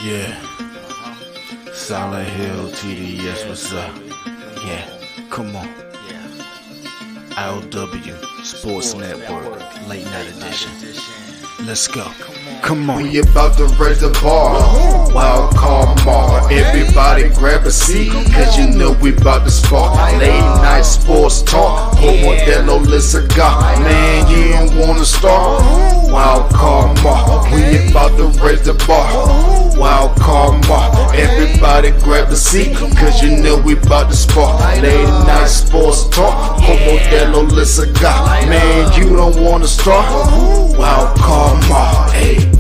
Yeah, Solid Hill TDS, what's up? Yeah, come on. I.O.W. Sports Network, late night edition. Let's go. Come on. We about to raise the bar. Wild card mar. Everybody grab a seat, cause you know we about to spark. Late night sports talk. Modelo Lisaga. Man, you don't wanna start. Wild card mar. We about to raise the bar. Wild card mar. Everybody grab a seat, cause you know we about to spark. Late night sports talk. Modelo Lisaga. Man, you don't wanna start. Wild card mar. Hey.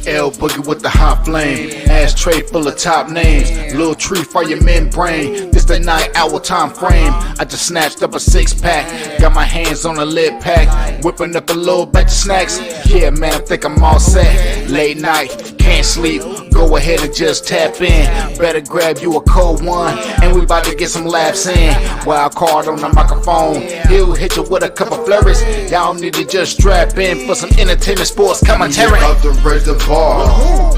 L Boogie with the hot flame, ashtray full of top names, little tree for your membrane. This the 9-hour time frame. I just snatched up a 6-pack, got my hands on a lid pack, whipping up a little batch of snacks. Yeah, man, I think I'm all set. Late night, can't sleep. Go ahead and just tap in. Better grab you a cold one, and we about to get some laughs in. Wild card on the microphone, he'll hit you with a couple flurries. Y'all need to just strap in for some entertainment sports commentary. About to raise the bar,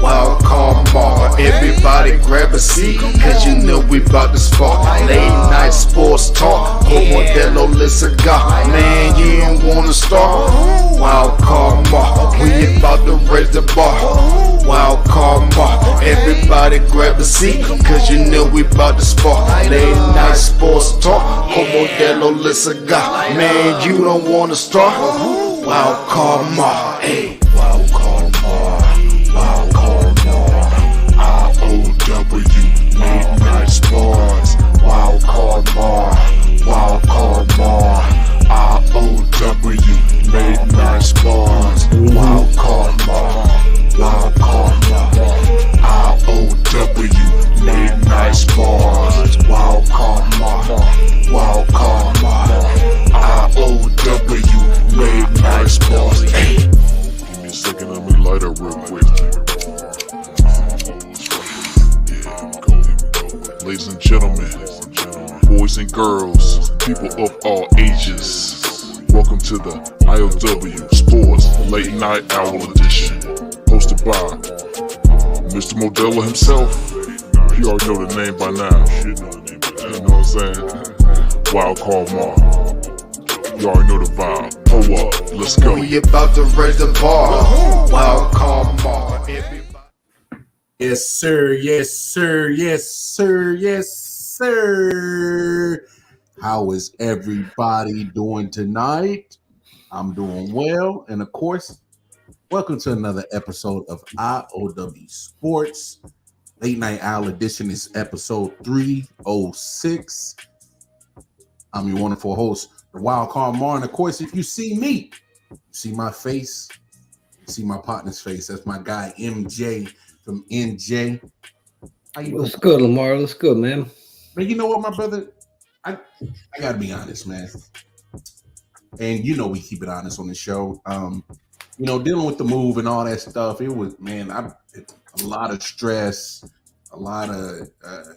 wild card bar. Everybody grab a seat, cause you know we about to spark. Late night sports talk, Modelo Lisaga. Man, you don't wanna start. Wild card bar, we about to raise the bar. Wild card bar. Everybody grab a seat, cause you know we about to spark. Late night sports talk, Modelo Lisaga. Man, you don't wanna start. Wild card mar, ayy. Wild card mar, wild card mar. I.O.W. late night sports. Wild card mar, wild card mar. I.O.W. late night sports. Wild card mar. Wild card mar, I.O.W. late night sports. Wild card mar, wild card mar. I.O.W. late night sports. Hey. Give me a second, let me light up real quick. Ladies and gentlemen, boys and girls, people of all ages, welcome to the I.O.W. Sports Late Night Hour Edition, hosted by Mr. Modelo himself. You already know the name by now. You know what I'm saying? Wild Card Mar. You already know the vibe. Pull up, let's go. We about to raise the bar. Wild card mar. Yes, sir. Yes, sir. Yes, sir. Yes, sir. How is everybody doing tonight? I'm doing well. And of course, welcome to another episode of I.O.W. Sports Late Night Owl Edition. Is episode 306. I'm your wonderful host, the Wild Card Mar. And of course, if you see me, you see my face, you see my partner's face. That's my guy, MJ from NJ. How you What's good, Lamar? What's good, man? Man, you know what, my brother? I gotta be honest, man. And you know we keep it honest on the show. You know, dealing with the move and all that stuff, it was, man, a lot of stress, a lot of,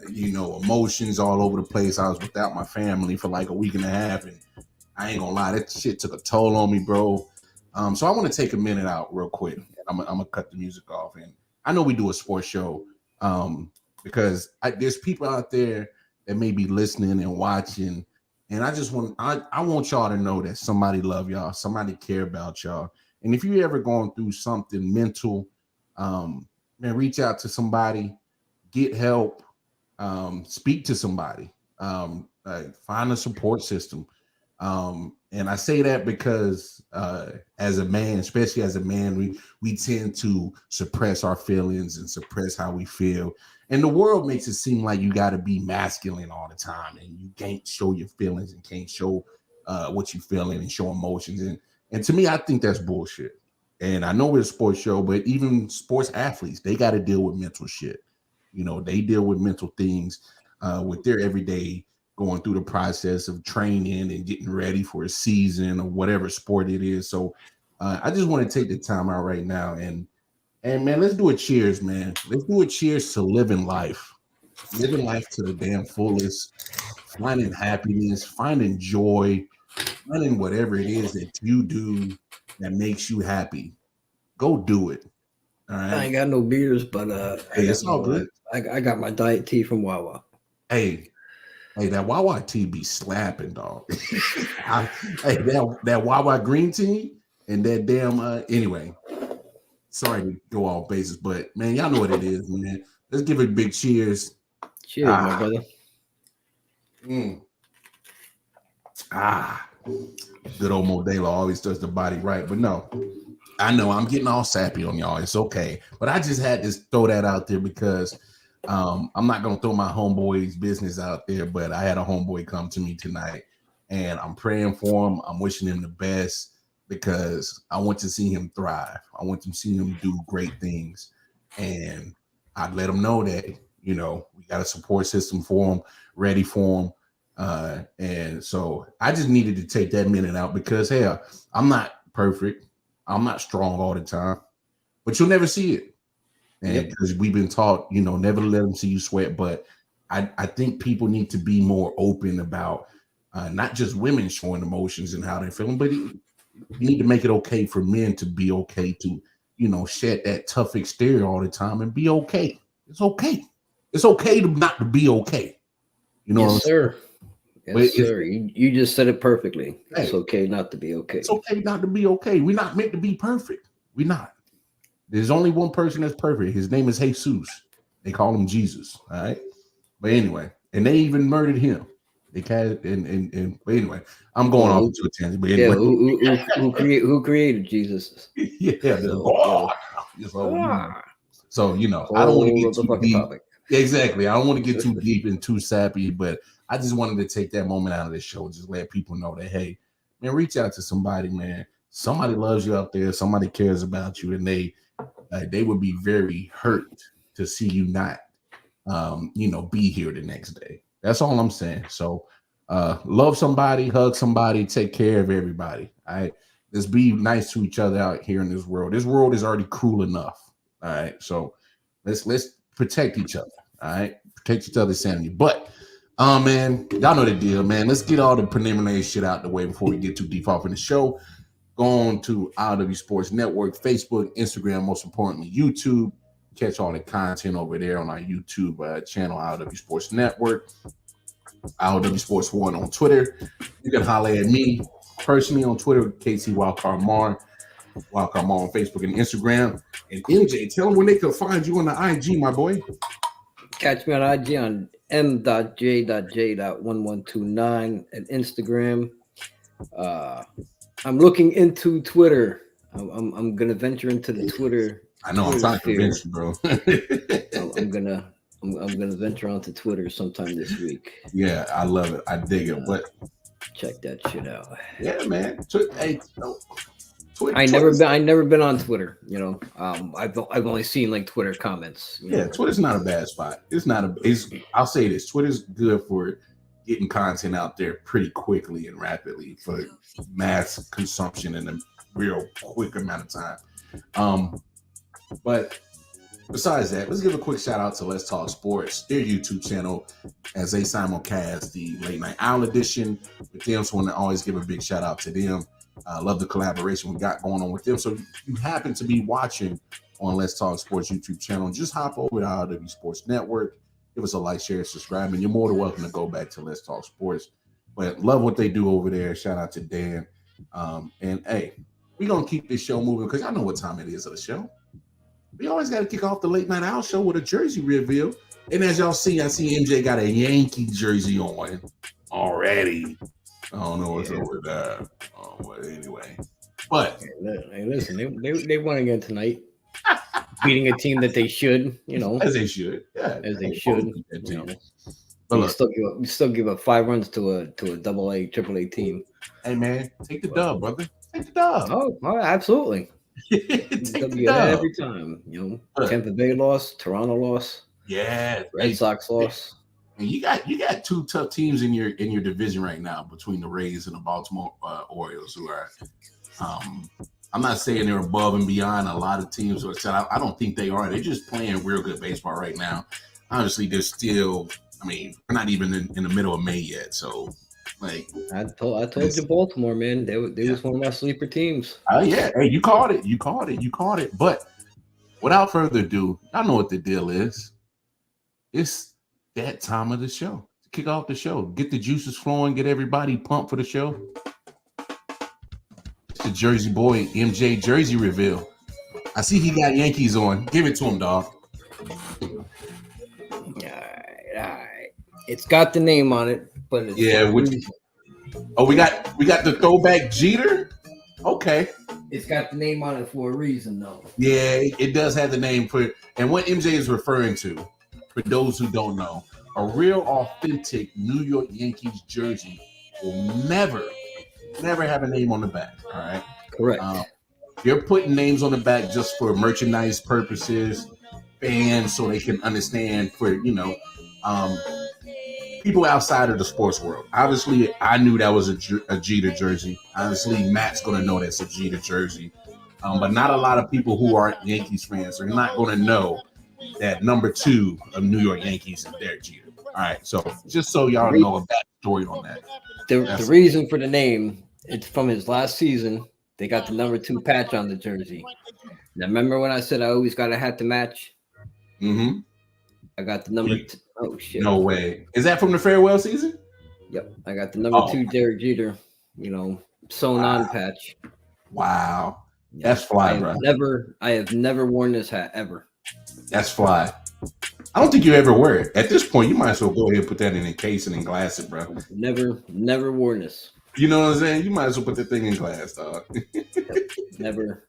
emotions all over the place. I was without my family for like a week and a half, and I ain't gonna lie, that shit took a toll on me, bro. So I want to take a minute out real quick. I'm gonna cut the music off, and I know we do a sports show because there's people out there that may be listening and watching, and I want y'all to know that somebody love y'all, somebody care about y'all. And if you ever going through something mental, man, reach out to somebody, get help, speak to somebody, find a support system. And I say that because as a man, especially as a man, we tend to suppress our feelings and suppress how we feel. And the world makes it seem like you got to be masculine all the time, and you can't show your feelings and can't show what you feeling and show emotions. And to me, I think that's bullshit. And I know it's a sports show, but even sports athletes, they got to deal with mental shit. You know, they deal with mental things with their everyday, going through the process of training and getting ready for a season or whatever sport it is. So I just want to take the time out right now and man, let's do a cheers, man. Let's do a cheers to living life to the damn fullest, finding happiness, finding joy, finding whatever it is that you do that makes you happy. Go do it. All I right. ain't got no beers, but Hey, it's all good. I got my diet tea from Wawa. Hey, that Wawa tea be slapping, dog. Hey, that Wawa green tea and that damn anyway. Sorry to go off basis, but man, y'all know what it is, man. Let's give it a big cheers. Cheers, my brother. Mm. Good old Modelo always does the body right, but no, I know I'm getting all sappy on y'all. It's okay, but I just had to throw that out there because I'm not gonna throw my homeboy's business out there, but I had a homeboy come to me tonight, and I'm praying for him. I'm wishing him the best because I want to see him thrive. I want to see him do great things, and I'd let him know that we got a support system for him, ready for him. And so I just needed to take that minute out because hell, I'm not perfect. I'm not strong all the time, but you'll never see it. And because we've been taught, never let them see you sweat. But I think people need to be more open about not just women showing emotions and how they're feeling, but you need to make it okay for men to be okay to, shed that tough exterior all the time and be okay. It's okay. It's okay to not to be okay. Yes, sir. Yes, But sir. You just said it perfectly. Hey, it's okay not to be okay. It's okay not to be okay. We're not meant to be perfect. We're not. There's only one person that's perfect. His name is Jesus. They call him Jesus. All right. But anyway, and they even murdered him. They but anyway, I'm going off into a tangent. But anyway, who created Jesus? Yeah, God. So I don't want to get too deep. Topic. Exactly. I don't want to get too deep and too sappy, but I just wanted to take that moment out of the show, just let people know that, hey, man, reach out to somebody, man. Somebody loves you out there. Somebody cares about you, and they would be very hurt to see you not, be here the next day. That's all I'm saying. So, love somebody, hug somebody, take care of everybody. All right. Let's be nice to each other out here in this world. This world is already cruel enough. All right. So let's protect each other. All right. Protect each other's sanity. But man, y'all know the deal, man. Let's get all the preliminary shit out the way before we get too deep off in the show. Go on to I.O.W Sports Network, Facebook, Instagram, most importantly, YouTube. Catch all the content over there on our YouTube channel, I.O.W Sports Network. I.O.W Sports 1 on Twitter. You can holler at me personally on Twitter, KC Wildcard Mar on Facebook and Instagram. And MJ, tell them when they can find you on the IG, my boy. Catch me on IG on m.j.j.1129 and Instagram. I'm looking into Twitter. I'm gonna venture into the Twitter. I know I'm trying to convince you, bro. I'm gonna venture onto Twitter sometime this week. Yeah, I love it. I dig it. But check that shit out. Yeah, man. Hey, Twitter. I never been on Twitter. I've only seen like Twitter comments. Twitter's not a bad spot. I'll say this: Twitter's good for getting content out there pretty quickly and rapidly for mass consumption in a real quick amount of time. But besides that, let's give a quick shout out to Let's Talk Sports, their YouTube channel, as they simulcast the Late Night Owl edition with them. So I want to always give a big shout out to them. I love the collaboration we got going on with them. So if you happen to be watching on Let's Talk Sports YouTube channel, just hop over to I.O.W Sports Network. Give us a like, share, subscribe, and you're more than welcome to go back to Let's Talk Sports. But love what they do over there. Shout out to Dan. And hey, we're going to keep this show moving because I know what time it is of the show. We always got to kick off the Late Night Owl show with a jersey reveal. And as y'all see, I see MJ got a Yankee jersey on already. I don't know what's up with that. But anyway. But hey, listen, they won again tonight. Beating a team that they should, as they should. Yeah. As they should. But look, we still give up 5 runs to a AA, AAA team. Hey man, take the dub, brother. Take the dub. Oh, absolutely. Every time, Tampa Bay lost, Toronto lost, Red Sox lost. And you got 2 tough teams in your division right now between the Rays and the Baltimore Orioles, who are I'm not saying they're above and beyond a lot of teams. I don't think they are. They're just playing real good baseball right now. Obviously, they're still. We're not even in the middle of May yet. So, like I told you, Baltimore, man, they was one of my sleeper teams. Yeah. Hey, you caught it. But without further ado, y'all know what the deal is. It's that time of the show. To kick off the show, get the juices flowing, get everybody pumped for the show. It's the Jersey boy MJ jersey reveal. I see he got Yankees on. Give it to him, dog. All right. It's got the name on it, but it's we got the throwback Jeter. Okay. It's got the name on it for a reason, though. Yeah, it does have the name for it. And what MJ is referring to, for those who don't know, a real authentic New York Yankees jersey will never have a name on the back. All right. Correct. You're putting names on the back just for merchandise purposes, fans, so they can understand for, people outside of the sports world. Obviously, I knew that was a Jeter jersey. Obviously, Matt's going to know that's a Jeter jersey. But not a lot of people who aren't Yankees fans are not going to know that number 2 of New York Yankees is Derek Jeter. All right, so just so y'all know a backstory on that. The reason for the name, it's from his last season. They got the number 2 patch on the jersey. Now, remember when I said I always got to have to match? Mm-hmm. I got the number 2. Oh, shit. No way. Is that from the farewell season? Yep. I got the number 2 Derek Jeter, sewn on patch. Wow. That's fly, bro. I have never worn this hat ever. That's fly. I don't think you ever wear it. At this point, you might as well go ahead and put that in a case and glass it, bro. Never worn this. You know what I'm saying? You might as well put the thing in glass, dog. Never,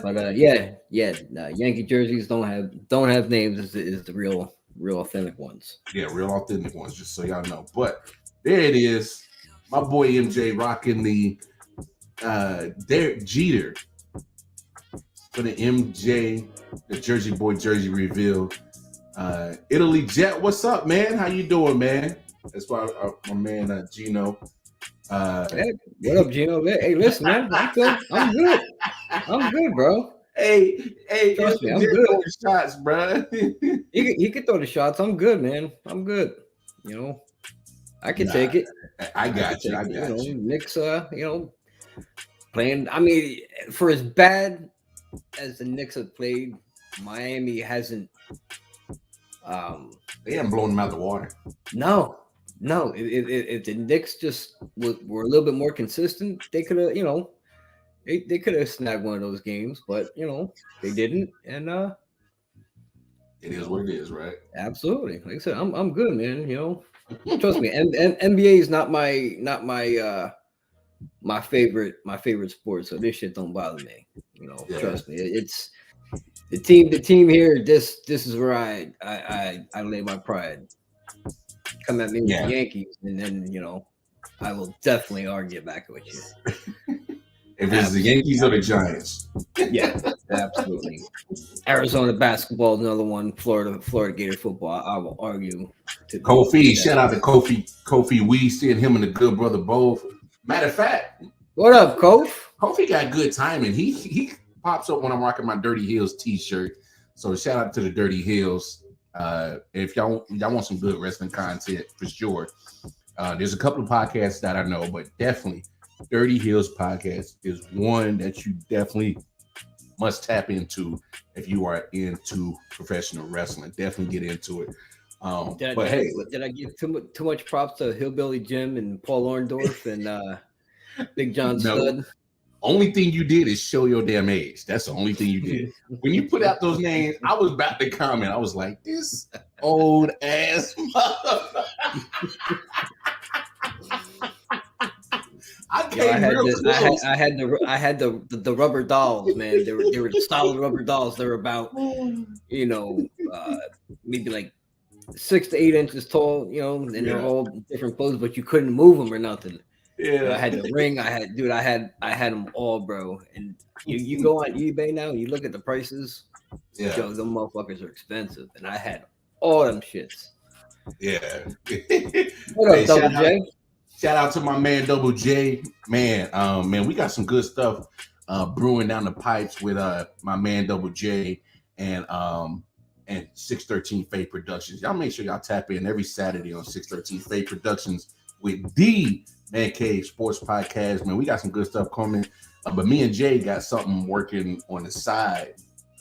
But Yankee jerseys don't have names. Is the real authentic ones. Yeah, real authentic ones. Just so y'all know. But there it is. My boy MJ rocking the Derek Jeter for the MJ, the Jersey boy jersey reveal. Italy Jet, what's up, man? How you doing, man? That's why my man Gino. Hey, what up, Gino? Hey, listen, man. I'm good. I'm good, bro. Hey, trust me, I'm good. Shots, bro. He can throw the shots. I'm good, man. I'm good. I can take it. I got you. Knicks, playing. I mean, for as bad as the Knicks have played, Miami hasn't. They haven't blown them out the water. No. If the Knicks just were a little bit more consistent, they could have, they could have snagged one of those games, but they didn't, and it is what it is, right? Absolutely. Like I said, I'm good, man. Trust me. NBA is not my favorite sport, so this shit don't bother me. Trust me. It's the team here. This is where I lay my pride. Come at me with the Yankees, and then I will definitely argue back with you. If it's the Yankees or the Giants. Yeah, absolutely. Arizona basketball is another one. Florida Gator football. I will argue. Kofi, shout out to Kofi. We seeing him and the good brother both. Matter of fact, what up, Kofi? Kofi got good timing. He pops up when I'm rocking my Dirty Hills t-shirt. So shout out to the Dirty Hills. If y'all want some good wrestling content for sure, there's a couple of podcasts that I know, but definitely Dirty Hills podcast is one that you definitely must tap into if you are into professional wrestling. Definitely get into it. Did I give too much props to Hillbilly Jim and Paul Orndorff and Big John Studd? Only thing you did is show your damn age. That's the only thing you did. When you put out those names, I was about to comment. I was like, this old ass motherfucker. I had the rubber dolls, man. They were solid rubber dolls. They were about maybe like 6 to 8 inches tall, and they're all different poses, but you couldn't move them or nothing. Yeah, I had the ring. I had them all, bro. And you go on eBay now and you look at the prices. Yeah, yo, them motherfuckers are expensive, and I had all them shits. Yeah. What up, Double J? Shout out to my man Double J. Man, we got some good stuff brewing down the pipes with my man Double J and 613 Faith Productions. Y'all make sure y'all tap in every Saturday on 613 Faith Productions with the Man Cave Sports Podcast. Man, we got some good stuff coming. But me and Jay got something working on the side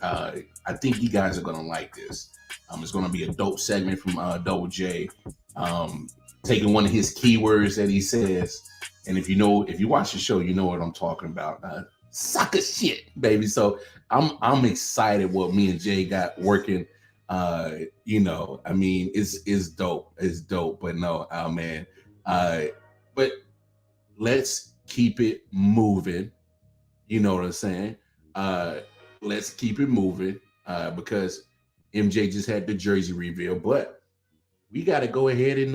I think you guys are gonna like this. It's gonna be a dope segment from Double J, taking one of his keywords that he says. And if you watch the show, you know what I'm talking about. Sucker shit, baby. So I'm excited what me and Jay got working. I mean, it's dope. It's dope. But no, man. But let's keep it moving. You know what I'm saying? Let's keep it moving because MJ just had the jersey reveal. But we got to go ahead and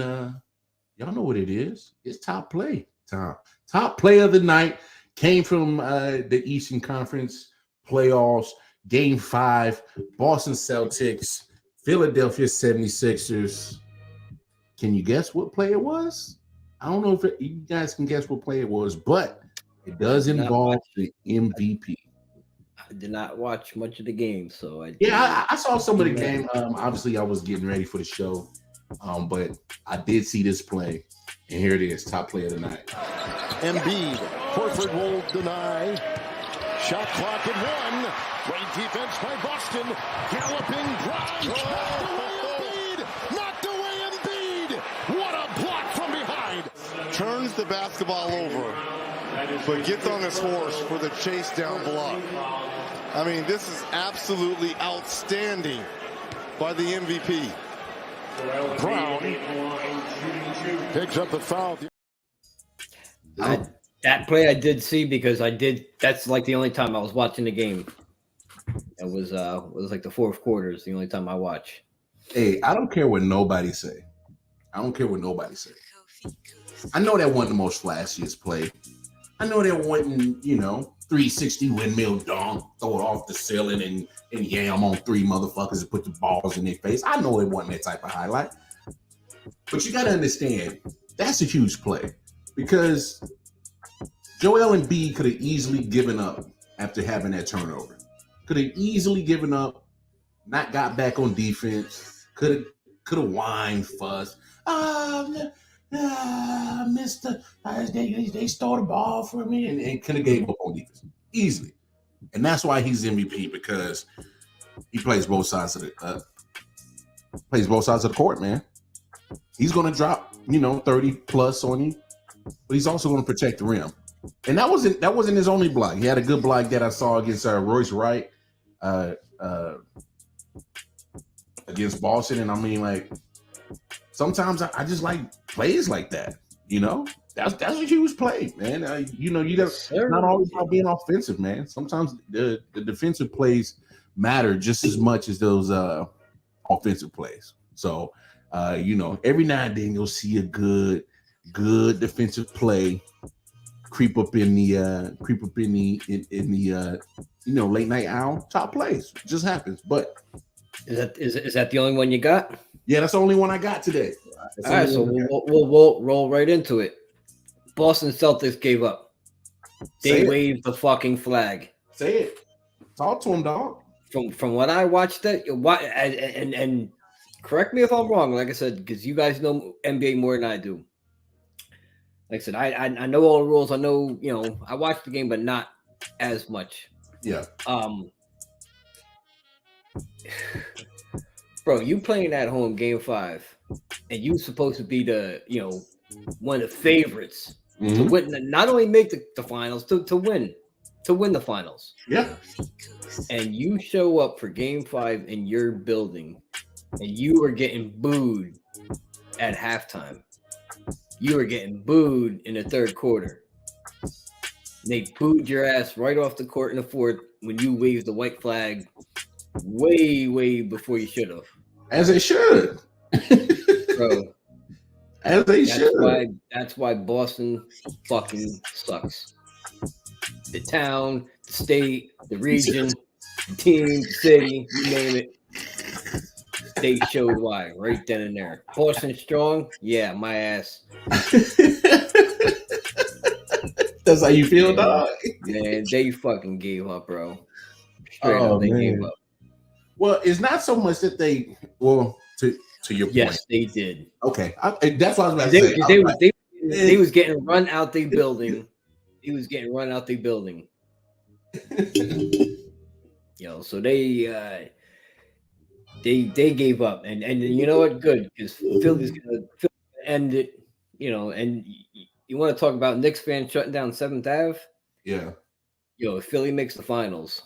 y'all know what it is. It's top play time. Top play of the night came from the Eastern Conference playoffs. Game 5, Boston Celtics, Philadelphia 76ers. Can you guess what play it was? I don't know if you guys can guess what play it was, but it does involve the MVP. I did not watch much of the game, so I saw some of the game. Obviously, I was getting ready for the show, but I did see this play, and here it is, top play of the night. Embiid, Horford will deny. Shot clock at 1. Great defense by Boston. Galloping drive. Knocked away Embiid. What a block from behind. Turns the basketball over, but gets on his horse for the chase down block. I mean, this is absolutely outstanding by the MVP. Brown picks up the foul. That play I did see because that's like the only time I was watching the game. It was like the fourth quarter is the only time I watch. Hey, I don't care what nobody say. I know that wasn't the most flashiest play. I know that wasn't, 360 windmill dunk, throw it off the ceiling and yam on 3 motherfuckers and put the balls in their face. I know it wasn't that type of highlight. But you got to understand, that's a huge play because Joel Embiid could have easily given up after having that turnover. Could have easily given up, not got back on defense, could have whined, fussed. Mister, they stole the ball from me and could have gave up on defense easily. And that's why he's MVP, because he plays both sides of the court, man. He's gonna drop, 30 plus on you, but he's also gonna protect the rim. And that wasn't his only block. He had a good block that I saw against Royce Wright against Boston. And I mean, like, sometimes I just like plays like that. That's a huge play, man. You got not always about being offensive, man. Sometimes the defensive plays matter just as much as those offensive plays. So every now and then you'll see a good defensive play creep up in the late night hour top plays. It just happens. But is that the only one you got? Yeah, that's the only one I got today. All right, so we'll roll right into it. Boston Celtics gave up. They waved the fucking flag. Say it. Talk to him, dog. From what I watched, and correct me if I'm wrong. Like I said, because you guys know NBA more than I do. Like I said, I know all the rules. I know, I watched the game, but not as much. Yeah. Bro, you playing at home game 5, and you supposed to be the, one of the favorites to win, not only make the finals, to win the finals. Yeah. And you show up for game 5 in your building, and you are getting booed at halftime. You were getting booed in the third quarter. They booed your ass right off the court in the fourth when you waved the white flag way before you should have. As they should. Bro. As they should. That's why Boston fucking sucks. The town, the state, the region, the team, the city, you name it. They showed why right then and there. Boston strong? Yeah, my ass. That's how you feel, dog? Man, they fucking gave up, bro. Straight up, they gave up. Well, it's not so much that to your point. Yes, they did. Okay. That's what I was about to say. They was getting run out their building. He was getting run out their building. So they gave up, and you know what? Good, because Philly's gonna end it. And you want to talk about Knicks fans shutting down 7th Ave? Yeah. If Philly makes the finals,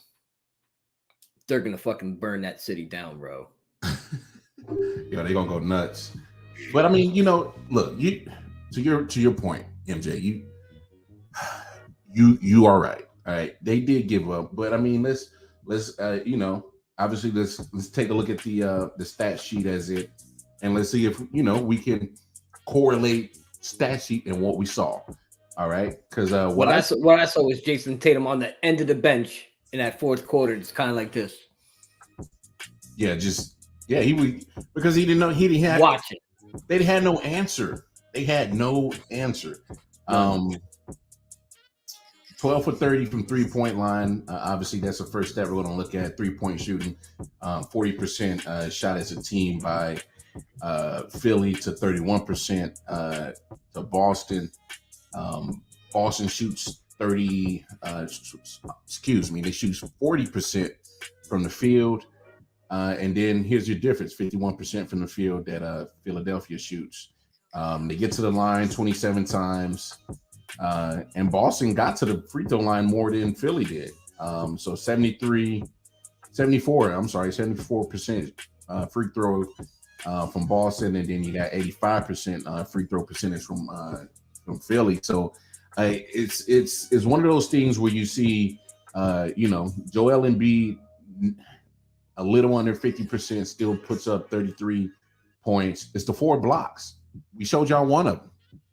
they're gonna fucking burn that city down, bro. They're gonna go nuts. But I mean, look, you to your point, MJ, you are right. All right. They did give up, but I mean, let's obviously let's take a look at the stat sheet and let's see if we can correlate stat sheet and what we saw. All right, because what I saw was Jason Tatum on the end of the bench in that fourth quarter. It's kind of like this. Yeah, he would, because he didn't know, he didn't have watch it. They had no answer. 12 for 30 from 3-point line. Obviously, that's the first step we're going to look at. 3-point shooting, 40% shot as a team by Philly to 31% to Boston. Boston shoots 30. They shoot 40% from the field. And then here's your difference: 51% from the field that Philadelphia shoots. They get to the line 27 times. And Boston got to the free throw line more than Philly did. So 74% free throw from Boston, and then you got 85% free throw percentage from Philly. So it's one of those things where you see, Joel Embiid, a little under 50%, still puts up 33 points. It's the 4 blocks. We showed y'all one of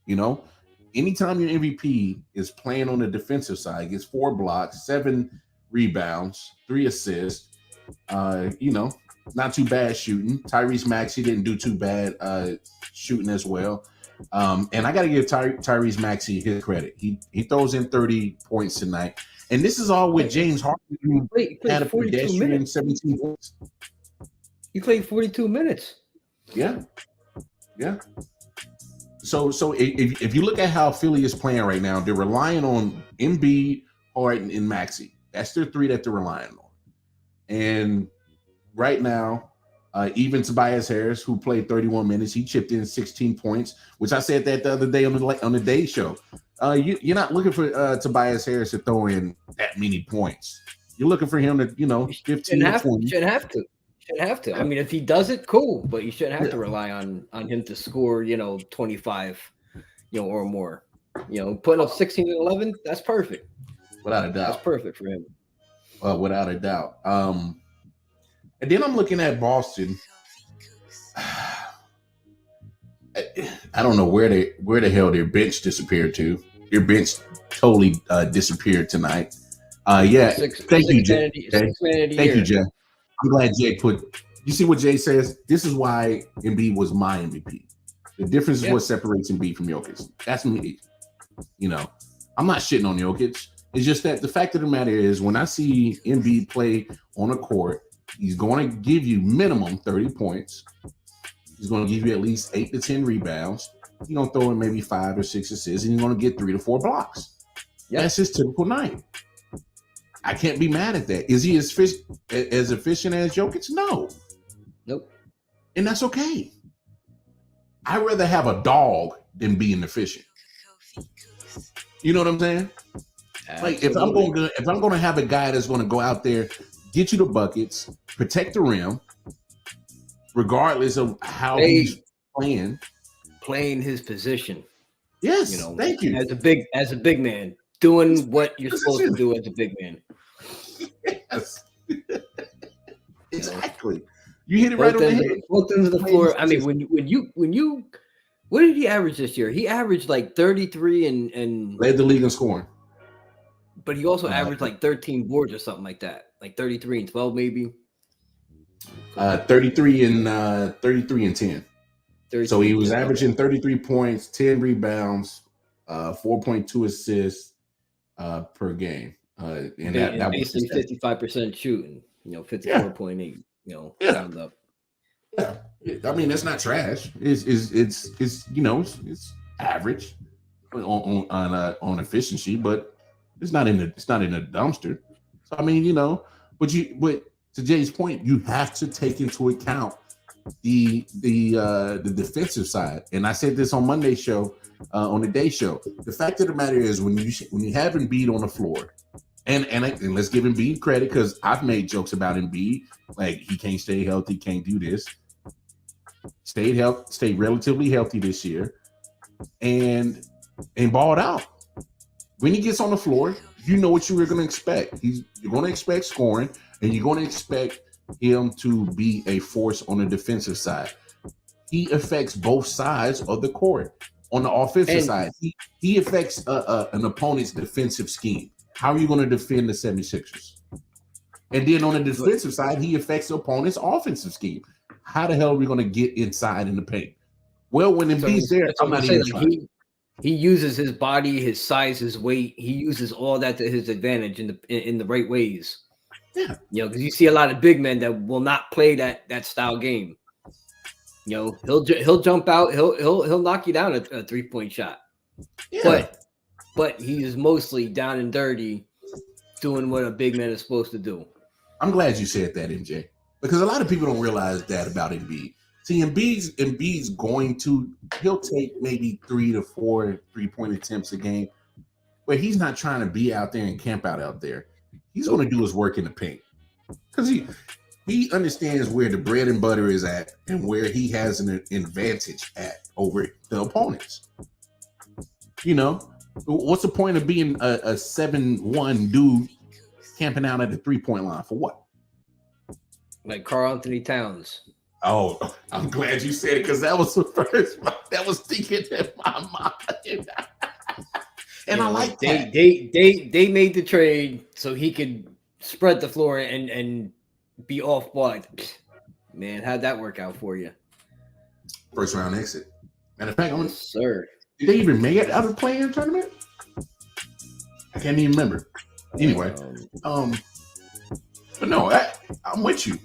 them. Anytime your MVP is playing on the defensive side, gets 4 blocks, 7 rebounds, 3 assists, not too bad shooting. Tyrese Maxey didn't do too bad shooting as well. And I got to give Tyrese Maxey his credit. He throws in 30 points tonight. And this is all with James Harden, who had a pedestrian 17 points. He played 42 minutes. Yeah. So if you look at how Philly is playing right now, they're relying on Embiid, Harden, and Maxey. That's their 3 that they're relying on. And right now, even Tobias Harris, who played 31 minutes, he chipped in 16 points, which I said that the other day on the Day Show. You're not looking for Tobias Harris to throw in that many points. You're looking for him to, 15 to 20. Shouldn't have to. I mean, if he does it, cool, but you shouldn't have to rely on him to score, 25, or more. Putting up 16 and 11, that's perfect. Without a doubt. That's perfect for him. Without a doubt. And then I'm looking at Boston. I don't know where the hell their bench disappeared to. Their bench totally disappeared tonight. Thank you, Jay. Thank you, Jay. I'm glad Jay you see what Jay says? This is why Embiid was my MVP. The difference is what separates Embiid from Jokic. That's me. I'm not shitting on Jokic. It's just that the fact of the matter is, when I see Embiid play on a court, he's going to give you minimum 30 points. He's going to give you at least 8 to 10 rebounds. He's going to throw in maybe 5 or 6 assists, and he's going to get 3 to 4 blocks. Yep. That's his typical night. I can't be mad at that. Is he as efficient as Jokic? No. Nope. And that's okay. I'd rather have a dog than being efficient. You know what I'm saying? Like, if I'm going to have a guy that's going to go out there, get you the buckets, protect the rim, regardless of how he's playing his position. Yes, thank you. As a big man, doing what you're supposed to do as a big man. Yes. Exactly. You hit it right on the head. Both ends of the floor. I mean, when you what did he average this year? He averaged like 33 and led the league in scoring. But he also averaged like 13 boards or something like that. Like 33 and 12 maybe. 33 and 10. So he was averaging 33 points, 10 rebounds, 4.2 assists per game. And that was 55% shooting, 54.8, round up. Yeah. I mean, that's not trash. It's average on efficiency, but it's not in the dumpster. So I mean, But to Jay's point, you have to take into account the defensive side. And I said this on Monday's show, on the day show. The fact of the matter is when you have Embiid on the floor, and let's give Embiid credit because I've made jokes about Embiid, like he can't stay healthy, can't do this. Stayed relatively healthy this year, and balled out. When he gets on the floor, you know what you were going to expect. You're going to expect scoring, and you're going to expect him to be a force on the defensive side. He affects both sides of the court. On the offensive side, he affects an opponent's defensive scheme. How are you going to defend the 76ers? And then on the defensive side, he affects the opponent's offensive scheme. How the hell are we going to get inside in the paint? Well, when Embiid's there, I'm not even he uses his body, his size, his weight. He uses all that to his advantage in the right ways. Yeah, because you see a lot of big men that will not play that style game. He'll jump out. He'll knock you down a 3-point shot. Yeah. But he is mostly down and dirty, doing what a big man is supposed to do. I'm glad you said that, MJ, because a lot of people don't realize that about Embiid. See, Embiid's he'll take maybe 3 to 4 3-point attempts a game, but he's not trying to be out there and camp out there. He's going to do his work in the paint because he understands where the bread and butter is at and where he has an advantage at over the opponents. What's the point of being a 7'1" dude camping out at the 3-point line for what? Like Karl Anthony Towns. Oh, I'm glad you said it because that was the first one that was thinking in my mind. And I like that. They made the trade so he could spread the floor and be off ball. Man, how'd that work out for you? First round exit. Matter of fact, sir. Did they even make it out of the play-in tournament? I can't even remember. Anyway, but no, I'm with you.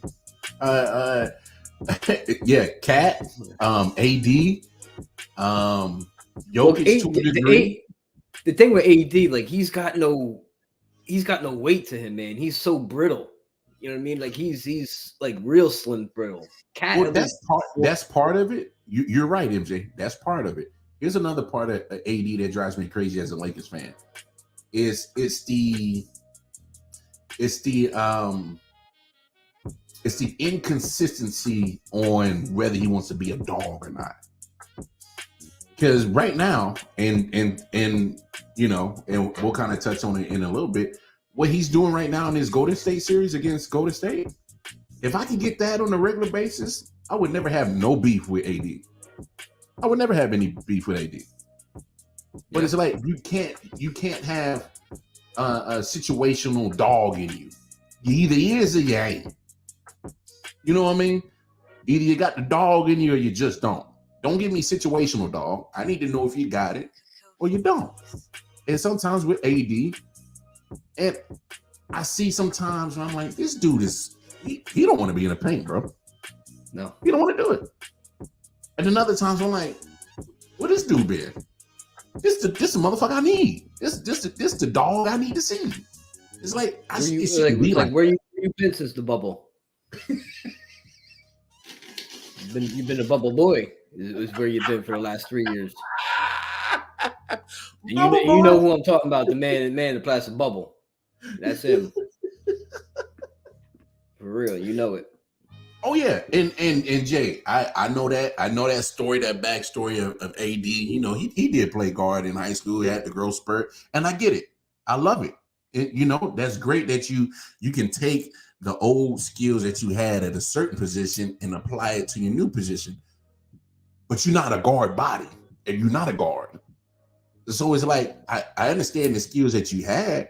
Yeah, Cat, AD, Jokic to a degree. The thing with AD, like he's got no weight to him, man. He's so brittle. You know what I mean? Like he's like real slim brittle. Cat. Well, that's part of it. You're right, MJ. That's part of it. Here's another part of AD that drives me crazy as a Lakers fan. It's the inconsistency on whether he wants to be a dog or not. Because right now, and we'll kind of touch on it in a little bit, what he's doing right now in his Golden State series against Golden State, if I could get that on a regular basis, I would never have no beef with AD. I would never have any beef with AD. But it's like you can't have a situational dog in you. You either is or you ain't. You know what I mean? Either you got the dog in you or you just don't. Don't give me situational dog. I need to know if you got it or you don't. And sometimes with AD, and I see sometimes when I'm like, this dude he don't want to be in the paint, bro. No. He don't want to do it. And then other times I'm like, what this dude been? This the motherfucker I need. This the dog I need to see. It's like where you been since the bubble? You've been a bubble boy. Is where you've been for the last 3 years. You know who I'm talking about, the man in the plastic bubble. That's him. For real, you know it. Oh yeah, and Jay, I know that story, that backstory of AD. You know, he did play guard in high school. He had the growth spurt, and I get it. I love it. That's great that you can take the old skills that you had at a certain position and apply it to your new position. But you're not a guard body, and you're not a guard. So it's like I understand the skills that you had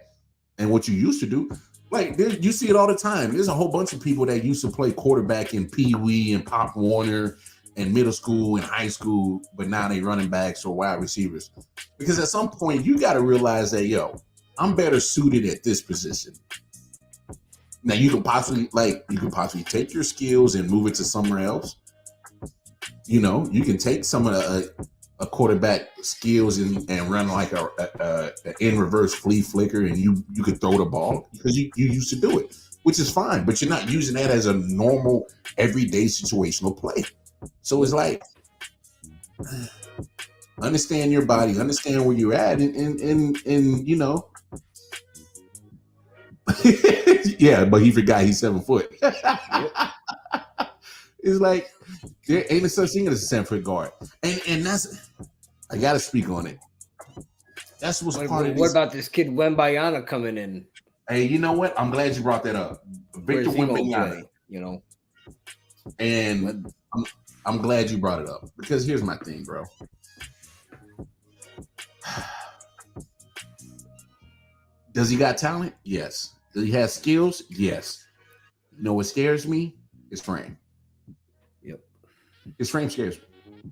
and what you used to do. Like you see it all the time. There's a whole bunch of people that used to play quarterback in Pee Wee and Pop Warner and middle school and high school, but now they running backs or wide receivers. Because at some point you got to realize that I'm better suited at this position. Now you can possibly take your skills and move it to somewhere else. You can take some of a quarterback skills and run like a in reverse flea flicker, and you could throw the ball because you used to do it. which is fine, but you're not using that as a normal, everyday situational play. So it's like, understand your body, understand where you're at, and you know, yeah. But he forgot he's 7 foot. It's like there ain't a such thing as a 7-foot guard, and that's I gotta speak on it. That's what's part of this. What about this kid Wembayana coming in? Hey, you know what? I'm glad you brought that up, Victor Wembanyama. You know, and I'm glad you brought it up because here's my thing, bro. Does he got talent? Yes. Does he have skills? Yes. You know what scares me? His frame. Yep. His frame scares me.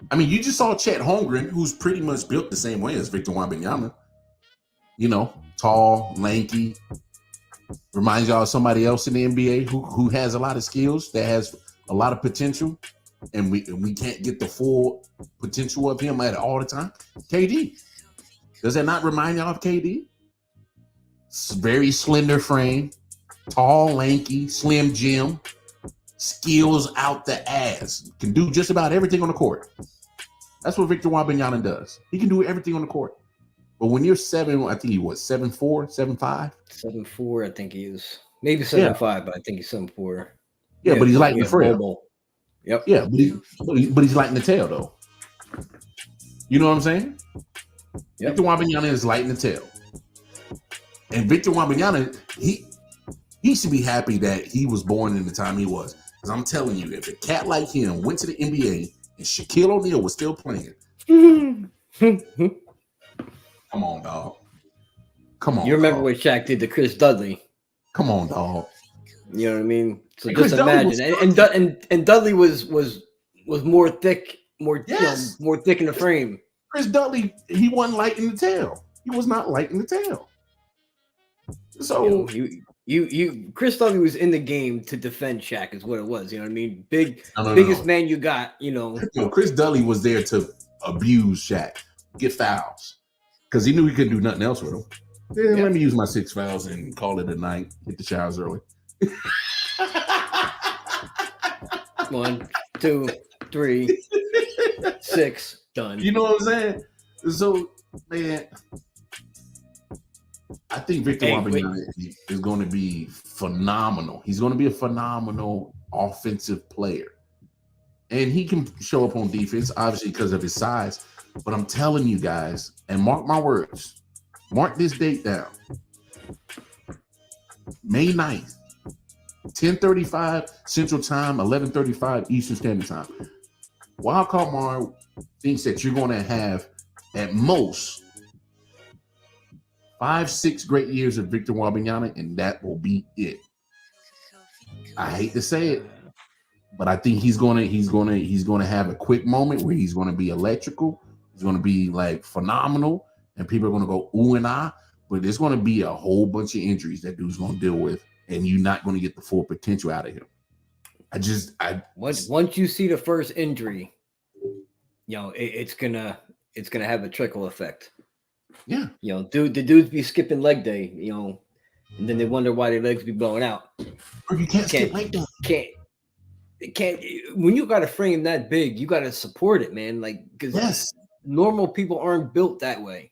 I mean, you just saw Chet Holmgren, who's pretty much built the same way as Victor Wembanyama. You know, tall, lanky. Reminds y'all of somebody else in the NBA who has a lot of skills, that has a lot of potential, and we can't get the full potential of him at all the time. KD. Does that not remind y'all of KD? Very slender frame, tall, lanky, slim Jim, skills out the ass. Can do just about everything on the court. That's what Victor Wembanyama does. He can do everything on the court. But when you're 7, I think he was 7'4", 7'5"? 7'4", I think he is. Maybe 7'5", but I think he's 7'4". Yeah, but he's light in the frail. Mobile. Yep. Yeah, but he's light in the tail, though. You know what I'm saying? Yep. Victor Wembanyama is light in the tail. And Victor Wembanyama, he should be happy that he was born in the time he was. Because I'm telling you, if a cat like him went to the NBA and Shaquille O'Neal was still playing, come on, dog. Come on. You remember what Shaq did to Chris Dudley? Come on, dog. You know what I mean? So and just imagine. And Dudley was more thick, more thick in the frame. Chris Dudley, he wasn't light in the tail. He was not light in the tail. So Chris Dudley was in the game to defend Shaq, is what it was. You know what I mean? Biggest man you got. You know. Chris Dudley was there to abuse Shaq, get fouls, because he knew he couldn't do nothing else with him. Yeah, let me use my 6 fouls and call it a night. Hit the showers early. 1, 2, 3, 6, done. You know what I'm saying? So, man, I think Victor Wembanyama is going to be phenomenal. He's going to be a phenomenal offensive player. And he can show up on defense, obviously, because of his size. But I'm telling you guys, and mark my words, mark this date down. May 9th, 10:35 Central Time, 11:35 Eastern Standard Time. Wildcard Mar thinks that you're going to have at most 5-6 great years of Victor Wembanyama, and that will be it. I hate to say it, but I think he's gonna have a quick moment where he's gonna be electrical. He's gonna be like phenomenal, and people are gonna go ooh and ah. But there's gonna be a whole bunch of injuries that dude's gonna deal with, and you're not gonna get the full potential out of him. Once you see the first injury, you know it's gonna have a trickle effect. Yeah, you know, the dudes be skipping leg day, you know, and then they wonder why their legs be blowing out. Or you can't skip leg day. Can't. When you got a frame that big, you got to support it, man. Like, because normal people aren't built that way.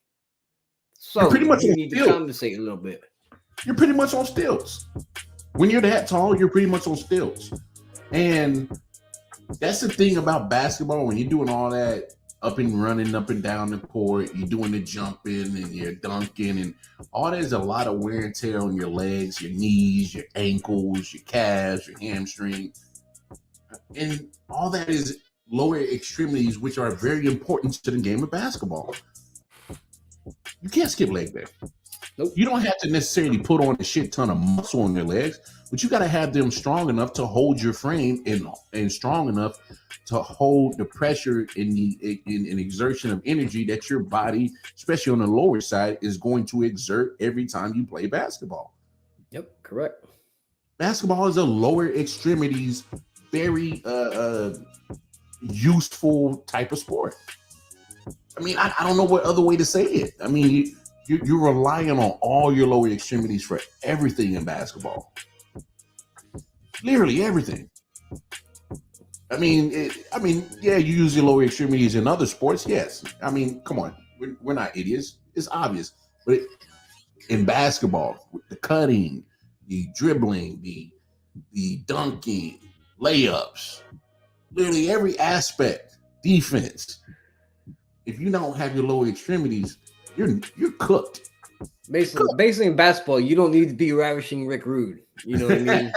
So you're pretty much you need to compensate a little bit. You're pretty much on stilts. When you're that tall, you're pretty much on stilts. And that's the thing about basketball. When you're doing all that up and running up and down the court, you're doing the jumping and you're dunking and all that is a lot of wear and tear on your legs, your knees, your ankles, your calves, your hamstring. And all that is lower extremities, which are very important to the game of basketball. You can't skip leg day. Nope. You don't have to necessarily put on a shit ton of muscle on your legs, but you got to have them strong enough to hold your frame and strong enough to hold the pressure in an exertion of energy that your body, especially on the lower side, is going to exert every time you play basketball. Yep, correct. Basketball is a lower extremities, very useful type of sport. I mean, I don't know what other way to say it. I mean, you're relying on all your lower extremities for everything in basketball. Literally everything. I mean, yeah, you use your lower extremities in other sports, yes. I mean, come on, we're not idiots. It's obvious. But in basketball, with the cutting, the dribbling, the dunking, layups, literally every aspect, defense. If you don't have your lower extremities, you're cooked. Basically in basketball, you don't need to be ravishing Rick Rude. You know what I mean?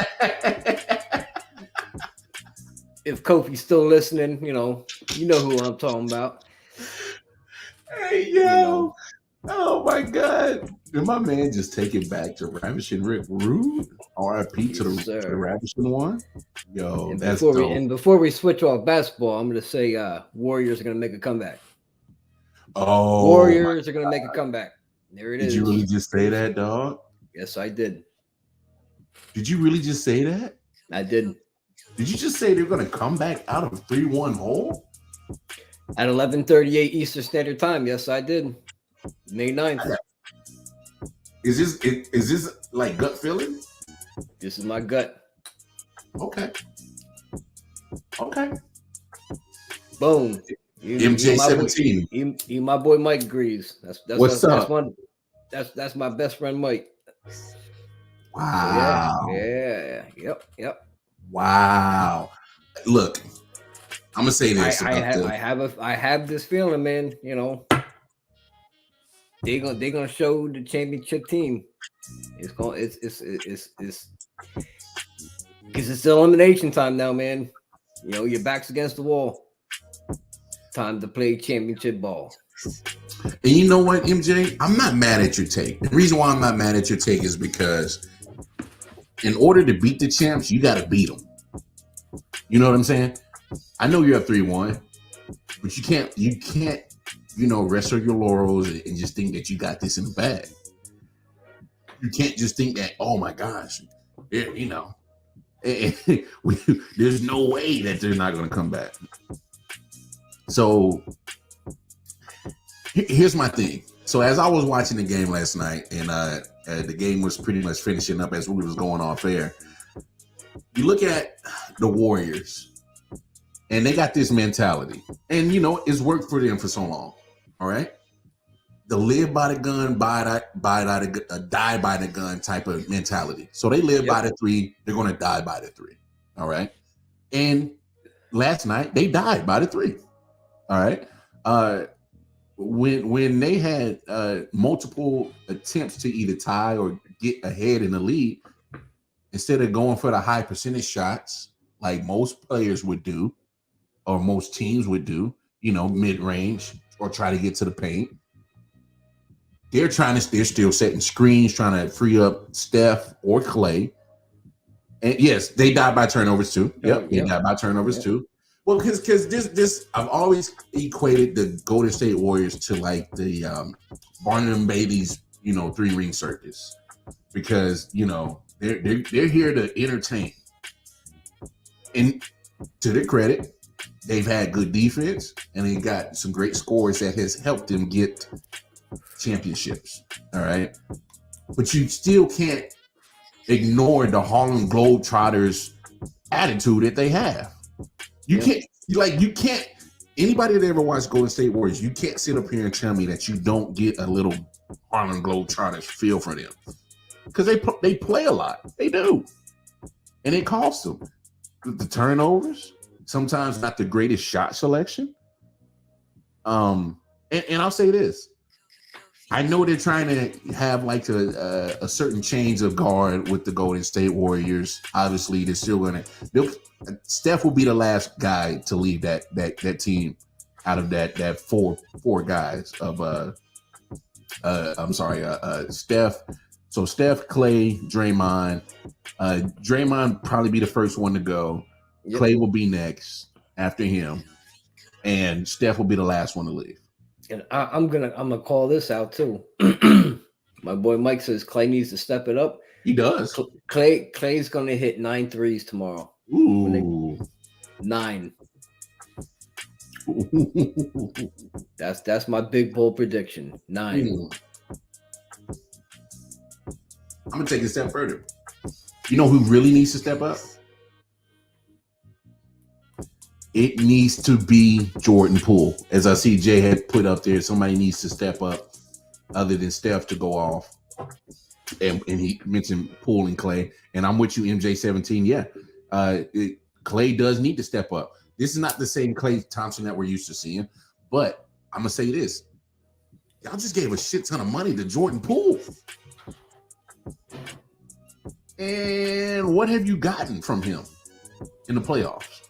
If Kofi's still listening, you know who I'm talking about. Hey, yo. Oh, my God. Did my man just take it back to ravishing Rick Rude? RIP to the ravishing one? Yo, and that's dope. Before we switch off basketball, I'm going to say Warriors are going to make a comeback. Oh, Warriors are going to make a comeback. There it is. Did you really just say that, dog? Yes, I did. Did you really just say that? I did. Did you just say they're going to come back out of 3-1 hole? At 11:38 Eastern Standard Time. Yes, I did. May 9th. Is this like gut feeling? This is my gut. Okay. Boom. MJ17. Even my boy Mike agrees. That's What's up? That's my best friend Mike. Wow. So yeah. Yep. Wow. Look, I'm gonna say this. I have this feeling, man. You know, they're gonna show the championship team. It's because it's elimination time now, man. You know, your back's against the wall. Time to play championship ball. And you know what, MJ? I'm not mad at your take. The reason why I'm not mad at your take is because in order to beat the champs, you got to beat them. You know what I'm saying? I know you're up 3-1, but you can't, rest on your laurels and just think that you got this in the bag. You can't just think that, oh my gosh, there's no way that they're not going to come back. So here's my thing. So as I was watching the game last night, and the game was pretty much finishing up as we was going off air, you look at the Warriors, and they got this mentality, and it's worked for them for so long. All right, the live by the gun, die by the gun type of mentality. So they live by the 3, they're going to die by the 3. All right, and last night they died by the 3. All right. When they had multiple attempts to either tie or get ahead in the lead, instead of going for the high percentage shots like most players would do, or most teams would do, mid-range or try to get to the paint, they're still setting screens, trying to free up Steph or Clay. And yes, they died by turnovers too. Yep, they died by turnovers too. Well, because this I've always equated the Golden State Warriors to like the Barnum and Bailey's 3-ring circus, because they're here to entertain. And to their credit, they've had good defense and they got some great scores that has helped them get championships. All right, but you still can't ignore the Harlem Globetrotters attitude that they have. You can't. Anybody that ever watched Golden State Warriors, you can't sit up here and tell me that you don't get a little Harlem Globetrotters feel for them, because they play a lot. They do, and it costs them. The turnovers, sometimes not the greatest shot selection. And I'll say this: I know they're trying to have like a certain change of guard with the Golden State Warriors. Obviously, they're still going to. Steph will be the last guy to leave that team out of that four guys of Steph. So Steph, Clay, Draymond. Draymond probably be the first one to go. Yep. Clay will be next after him, and Steph will be the last one to leave. And I'm gonna call this out too. My boy Mike says Clay needs to step it up. He does. Clay's gonna hit 9 threes tomorrow. Ooh, 9. That's my big bold prediction. 9. I'm gonna take it a step further. You know who really needs to step up? it needs to be Jordan Poole. As I see Jay had put up there, somebody needs to step up other than Steph to go off. And he mentioned Poole and Clay. And I'm with you, MJ17. Yeah, Clay does need to step up. This is not the same Clay Thompson that we're used to seeing. But I'm going to say this. Y'all just gave a shit ton of money to Jordan Poole. And what have you gotten from him in the playoffs?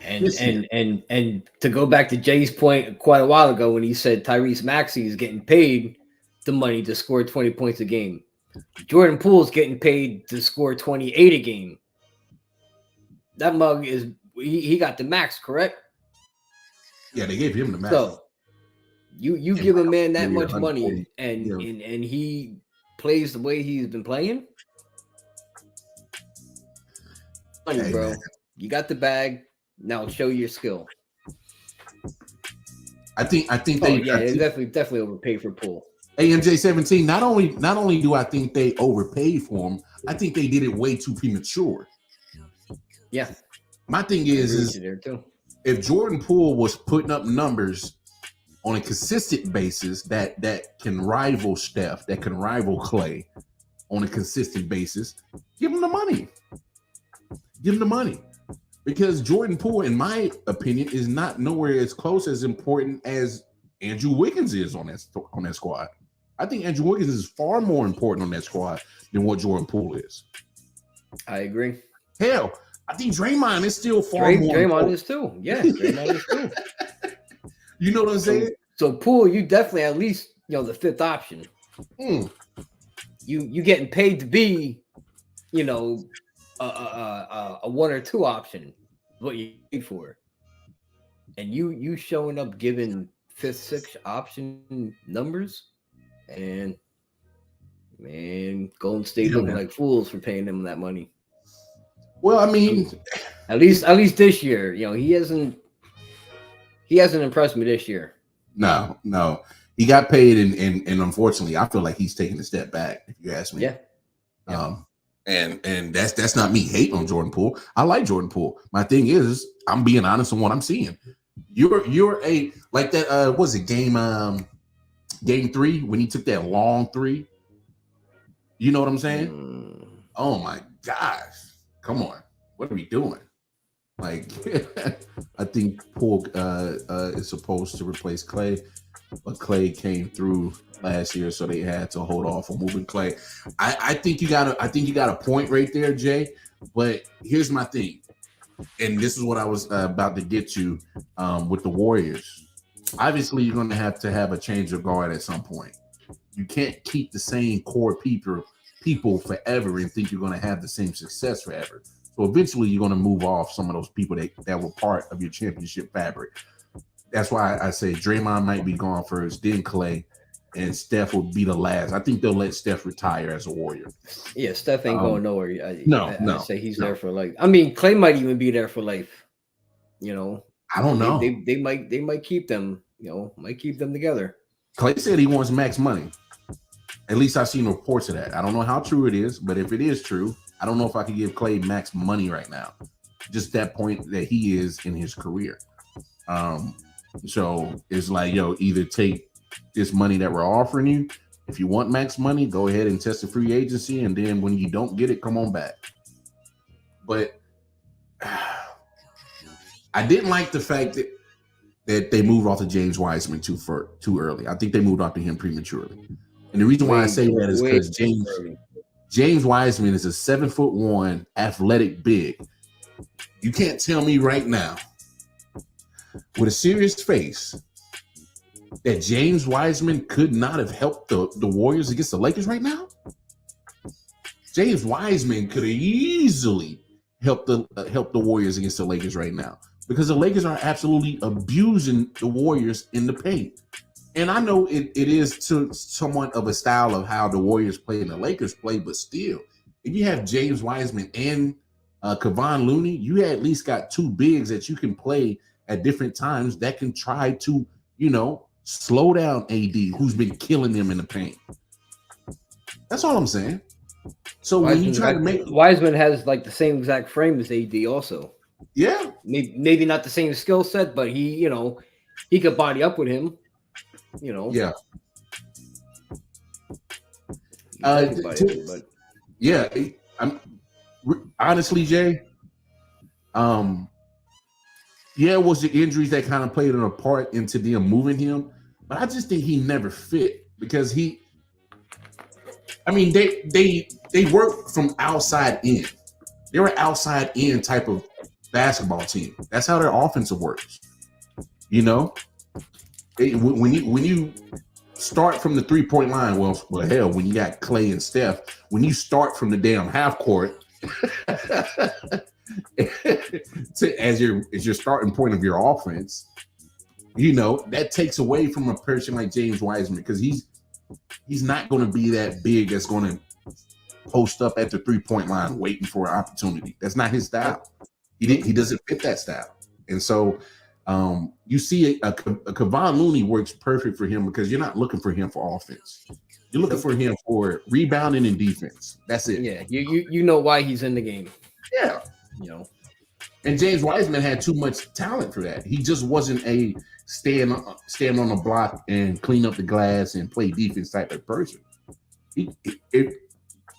And to go back to Jay's point quite a while ago when he said Tyrese Maxey is getting paid the money to score 20 points a game. Jordan Poole's getting paid to score 28 a game. That mug is he got the max, correct? Yeah, they gave him the max. So you give a man that much money and he plays the way he's been playing. Money, bro. You got the bag. Now show your skill. I think they definitely overpaid for Poole. AMJ17, not only do I think they overpaid for him, I think they did it way too premature. Yeah. My thing is there too. If Jordan Poole was putting up numbers on a consistent basis that can rival Steph, that can rival Clay on a consistent basis, give him the money. Give him the money. Because Jordan Poole, in my opinion, is not nowhere as close as important as Andrew Wiggins is on that squad. I think Andrew Wiggins is far more important on that squad than what Jordan Poole is. I agree. Hell, I think Draymond is still far more Draymond important. is too. Yeah, Draymond is too. You know what I'm saying? So Poole, you definitely at least the fifth option. You getting paid to be, a one or two option, what you paid for, and you showing up giving fifth, sixth option numbers, and man, Golden State looking like fools for paying them that money. Well, I mean, at least this year, he hasn't impressed me this year. No, he got paid, and unfortunately, I feel like he's taking a step back. If you ask me, yeah. And that's not me hating on Jordan Poole. I like Jordan Poole. My thing is, I'm being honest on what I'm seeing. You're a like that. Was it game 3 when he took that long three? You know what I'm saying? Oh my gosh! Come on, what are we doing? Like, I think Poole is supposed to replace Clay, but Clay came through last year, so they had to hold off on moving Clay. I think you got a point right there, Jay. But here's my thing, and this is what I was about to get to with the Warriors. Obviously, you're going to have a change of guard at some point. You can't keep the same core people forever and think you're going to have the same success forever. So eventually, you're going to move off some of those people that were part of your championship fabric. That's why I say Draymond might be gone first, then Clay, and Steph will be the last. I think they'll let Steph retire as a Warrior. Yeah, Steph ain't going nowhere. I say he's there for life. I mean, Clay might even be there for life. I don't know. They might keep them. Might keep them together. Clay said he wants max money. At least I've seen reports of that. I don't know how true it is, but if it is true, I don't know if I could give Clay max money right now. Just that point that he is in his career. So it's like, either take this money that we're offering you. If you want max money, go ahead and test the free agency. And then when you don't get it, come on back. But I didn't like the fact that they moved off of James Wiseman too early. I think they moved off to him prematurely. And the reason why I say that is because James Wiseman is a 7'1" athletic big. You can't tell me right now, with a serious face, that James Wiseman could not have helped the Warriors against the Lakers right now. James Wiseman could have easily helped the Warriors against the Lakers right now, because the Lakers are absolutely abusing the Warriors in the paint. And I know it is to somewhat of a style of how the Warriors play and the Lakers play, but still, if you have James Wiseman and Kevon Looney, you at least got two bigs that you can play at different times that can try to, slow down AD, who's been killing them in the paint. That's all I'm saying. So when you try to make Wiseman has like the same exact frame as AD also. Yeah. maybe not the same skill set, but he could body up with him. Yeah. Definitely body up with him, but yeah, I'm honestly, Jay. Yeah, it was the injuries that kind of played a part into them moving him, but I just think he never fit because they work from outside in. They're an outside in type of basketball team. That's how their offensive works. When you start from the 3-point line, well, hell, when you got Clay and Steph, when you start from the damn half court as your starting point of your offense, that takes away from a person like James Wiseman because he's not going to be that big that's going to post up at the 3-point line waiting for an opportunity. That's not his style. He doesn't fit that style. And so you see a Kevon Looney works perfect for him because you're not looking for him for offense. You're looking for him for rebounding and defense. That's it. Yeah, you know why he's in the game. Yeah. And James Wiseman had too much talent for that. He just wasn't a stand on the block and clean up the glass and play defense type of person.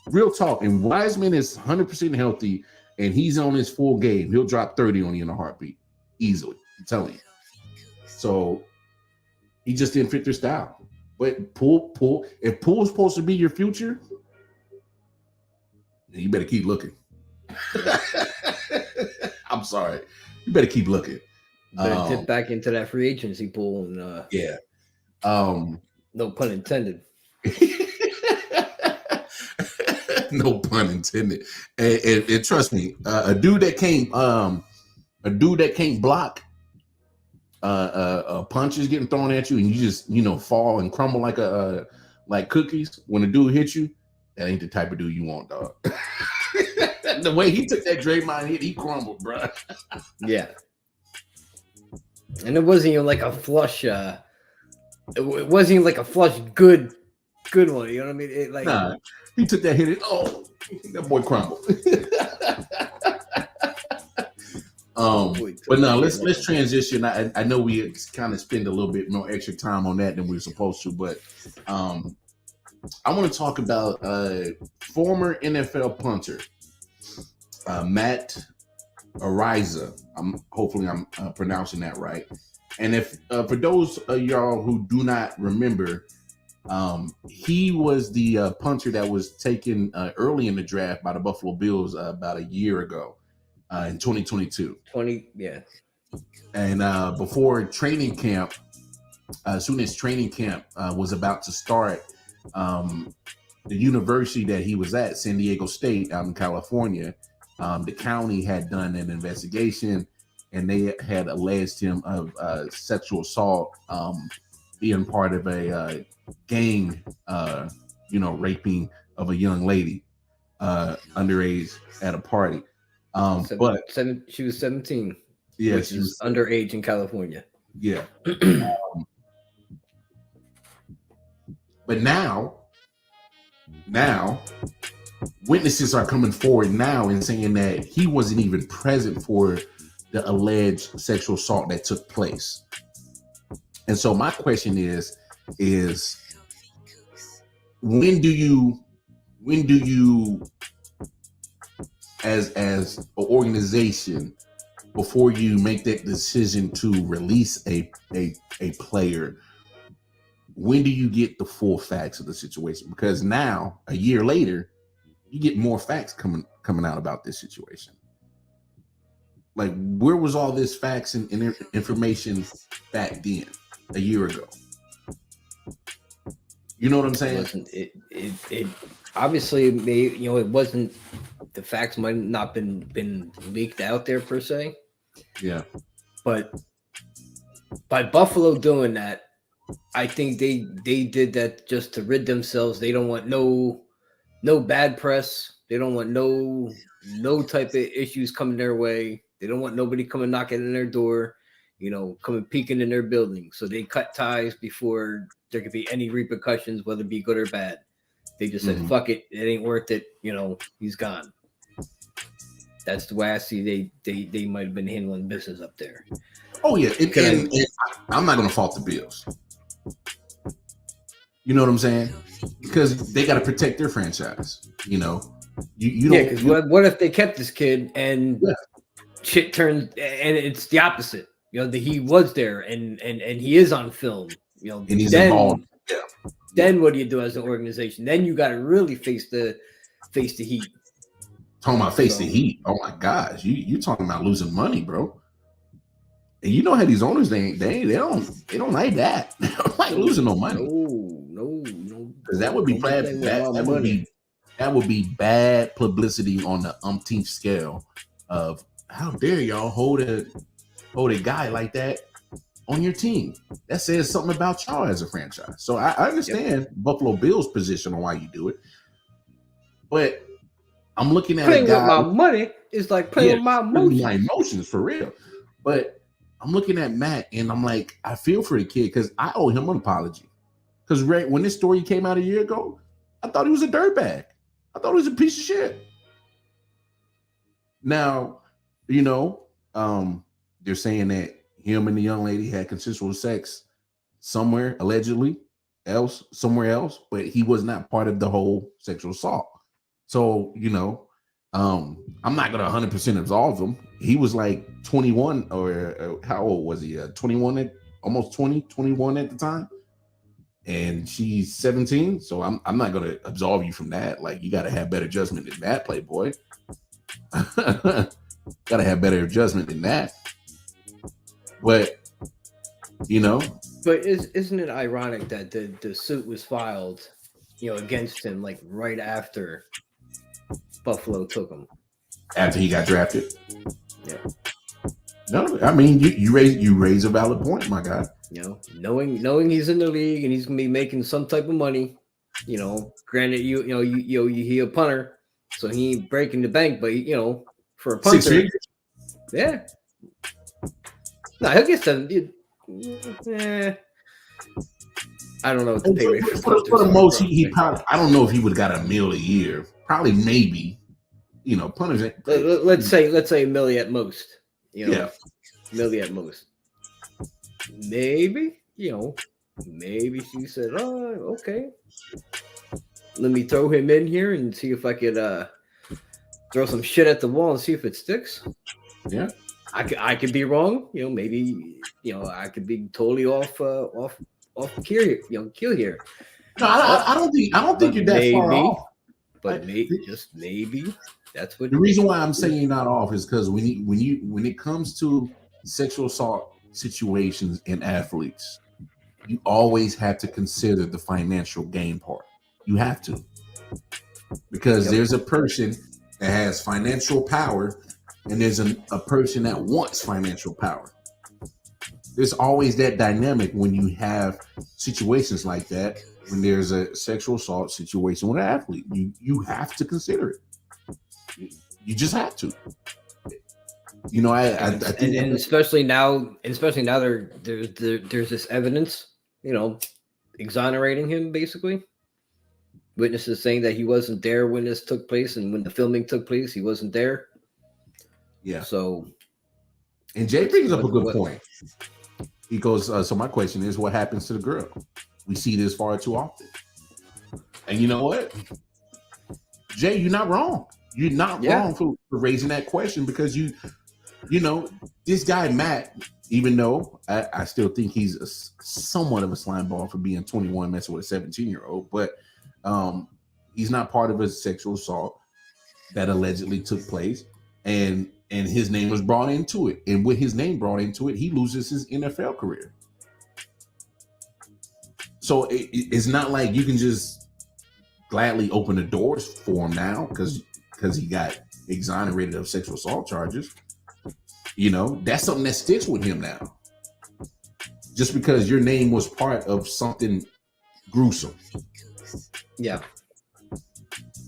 Real talk, and Wiseman is 100% healthy and he's on his full game. He'll drop 30 on you in a heartbeat. Easily. I'm telling you. So he just didn't fit their style. But Poole, if Poole's supposed to be your future, then you better keep looking. I'm sorry. You better keep looking. Better dip back into that free agency pool and yeah. No pun intended. No pun intended. And trust me, a dude that can't block punches getting thrown at you and you just fall and crumble like cookies when a dude hits you, that ain't the type of dude you want, dog. The way he took that Draymond hit, he crumbled, bro. Yeah. And it wasn't even like a flush it wasn't even like a flush good one, you know what I mean? Nah, he took that hit, that boy crumbled. But no, let's transition. I know we kind of spend a little bit more extra time on that than we were supposed to, but I want to talk about former NFL punter Matt Ariza. Hopefully I'm pronouncing that right. And if for those of y'all who do not remember, he was the punter that was taken early in the draft by the Buffalo Bills about a year ago. In 2022. And before training camp, as soon as training camp was about to start, the university that he was at, San Diego State out in California, the county had done an investigation and they had alleged him of sexual assault, being part of a gang, raping of a young lady underage at a party. She was 17. Yeah, which is underage in California. Yeah. But now witnesses are coming forward now and saying that he wasn't even present for the alleged sexual assault that took place. And so my question is when do you as an organization, before you make that decision to release a player, when do you get the full facts of the situation? Because now, a year later, you get more facts coming out about this situation. Like, where was all this facts and information back then, a year ago? You know what I'm saying? It obviously it wasn't. The facts might not been leaked out there per se. Yeah. But by Buffalo doing that, I think they did that just to rid themselves. They don't want no bad press. They don't want no type of issues coming their way. They don't want nobody coming knocking in their door, coming peeking in their building. So they cut ties before there could be any repercussions, whether it be good or bad. They just said, fuck it. It ain't worth it. He's gone. That's the way I see they might have been handling business up there. Oh yeah, and I'm not gonna fault the Bills. You know what I'm saying? Because they got to protect their franchise. You know, you don't. Yeah, because what if they kept this kid and shit turns and it's the opposite? You know, that he was there and he is on film. You know, and he's involved. Yeah. Then what do you do as an organization? Then you got to really face the heat. Talking about face the heat. Oh my gosh, you talking about losing money, bro. And you know how these owners they don't like that. They don't like losing no money. No. Because that would be bad. That would be bad publicity on the umpteenth scale of how dare y'all hold a guy like that on your team. That says something about y'all as a franchise. So I understand Buffalo Bills' position on why you do it, but I'm looking at playing a guy. With my money is like playing with my emotions. My emotions for real. But I'm looking at Matt and I'm like, I feel for the kid because I owe him an apology. Because when this story came out a year ago, I thought he was a dirtbag. I thought he was a piece of shit. Now, you know, they're saying that him and the young lady had consensual sex somewhere, allegedly, somewhere else, but he was not part of the whole sexual assault. So, you know, I'm not going to 100% absolve him. He was like 21 or how old was he? 21, almost 20, 21 at the time. And she's 17. So I'm not going to absolve you from that. Like, you got to have better judgment than that, Playboy. Got to have better judgment than that. But, you know. But isn't it ironic that the suit was filed, you know, against him like right after Buffalo took him? After he got drafted? Yeah. No, I mean you raise a valid point, my guy. You know, knowing he's in the league and he's gonna be making some type of money. You know, granted, he a punter, so he ain't breaking the bank, but you know, for a punter, 6 figures. Yeah. No, he'll get some. I don't know what the pay rate for the most. He probably. I don't know if he would have got $1 million a year. Probably, maybe. You know, punters. Let's say $1 million at most. You know, $1 million at most. Maybe, you know, maybe she said, "Oh, okay. Let me throw him in here and see if I could throw some shit at the wall and see if it sticks." Yeah, I could be wrong. You know, maybe I could be totally off kill here. No, I don't think you're that far off. But maybe that's what the reason why I'm saying you're not off is because when it comes to sexual assault situations in athletes, you always have to consider the financial gain part. You have to, because there's a person that has financial power and there's a person that wants financial power. There's always that dynamic when you have situations like that. When there's a sexual assault situation with an athlete, you have to consider it. You just have to. You know, I think, and especially now there's this evidence, you know, exonerating him basically. Witnesses saying that he wasn't there when this took place, and when the filming took place, he wasn't there. Yeah. So, and Jay brings up a good point. He goes, so my question is, what happens to the girl? We see this far too often. And you know what? Jay, you're not wrong. You're not wrong for raising that question, because you know, this guy, Matt, even though I still think he's somewhat of a slime ball for being 21, messing with a 17-year-old, but he's not part of a sexual assault that allegedly took place. And his name was brought into it. And with his name brought into it, he loses his NFL career. So it's not like you can just gladly open the doors for him now because he got exonerated of sexual assault charges. You know, that's something that sticks with him now. Just because your name was part of something gruesome. Yeah.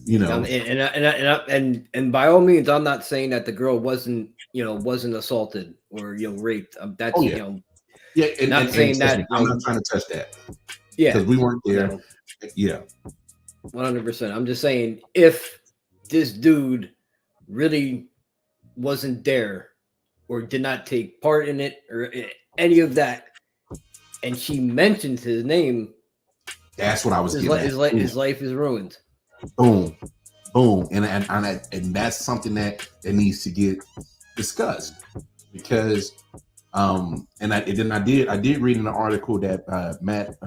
You know, and by all means, I'm not saying that the girl wasn't assaulted or raped. That's and not saying that. I'm not trying to touch that. Yeah, because we weren't there. Yeah, 100%. I'm just saying, if this dude really wasn't there or did not take part in it or any of that, and she mentions his name, That's what I was getting at. his life is ruined. Boom, boom, and that's something that needs to get discussed because I did read in the article that Matt